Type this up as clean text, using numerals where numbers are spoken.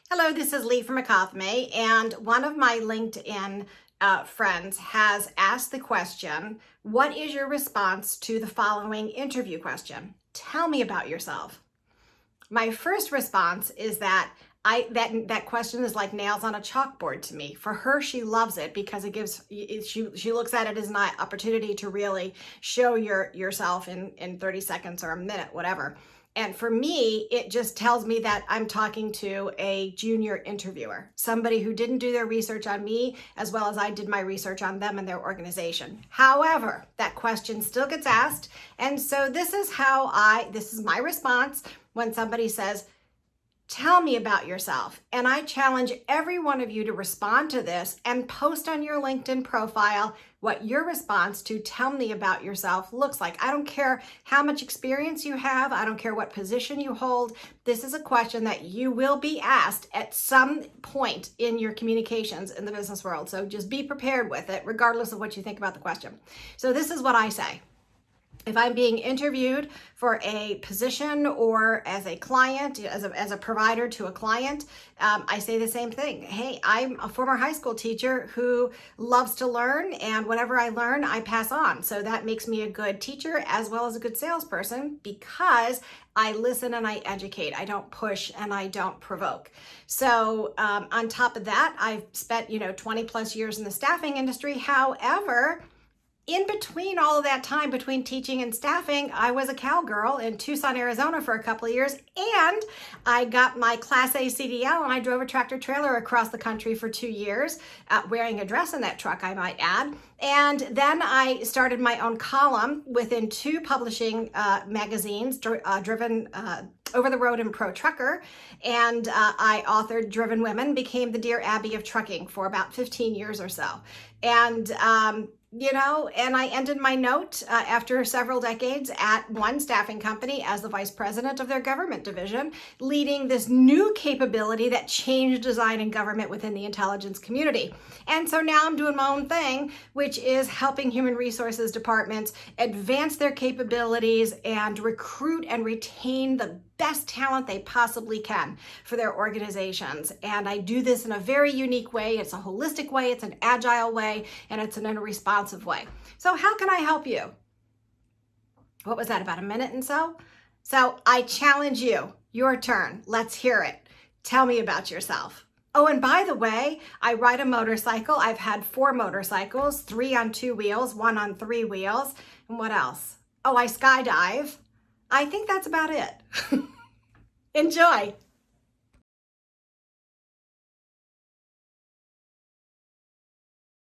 Hello, this is Lee from Academy, and one of my LinkedIn friends has asked the question, what is your response to the following interview question? Tell me about yourself. My first response is that that question is like nails on a chalkboard to me. For her, she loves it because it gives she looks at it as an opportunity to really show yourself in 30 seconds or a minute, whatever. And for me, it just tells me that I'm talking to a junior interviewer, somebody who didn't do their research on me as well as I did my research on them and their organization. However, that question still gets asked. And so this is my response when somebody says, tell me about yourself. And I challenge every one of you to respond to this and post on your LinkedIn profile what your response to tell me about yourself looks like. I don't care how much experience you have. I don't care what position you hold. This is a question that you will be asked at some point in your communications in the business world. So just be prepared with it, regardless of what you think about the question. So this is what I say. If I'm being interviewed for a position or as a client, as a provider to a client, I say the same thing. Hey, I'm a former high school teacher who loves to learn, and whatever I learn, I pass on. So that makes me a good teacher as well as a good salesperson because I listen and I educate. I don't push and I don't provoke. So on top of that, I've spent 20 plus years in the staffing industry. However, in between all of that time between teaching and staffing, I was a cowgirl in Tucson, Arizona for a couple of years, and I got my Class A CDL and I drove a tractor trailer across the country for 2 years, wearing a dress in that truck, I might add. And then I started my own column within 2 publishing magazines, driven Over the Road and Pro Trucker, and I authored Driven Women, became the Dear Abby of trucking for about 15 years or so. And and I ended my note after several decades at one staffing company as the vice president of their government division, leading this new capability that changed design and government within the intelligence community. And so now I'm doing my own thing, which is helping human resources departments advance their capabilities and recruit and retain the best talent they possibly can for their organizations. And I do this in a very unique way. It's a holistic way, it's an agile way, and it's in a responsive way. So how can I help you? What was that, about a minute and so? So I challenge you, your turn. Let's hear it. Tell me about yourself. Oh, and by the way, I ride a motorcycle. I've had 4 motorcycles, 3 on 2 wheels, 1 on 3 wheels. And what else? Oh, I skydive. I think that's about it. Enjoy.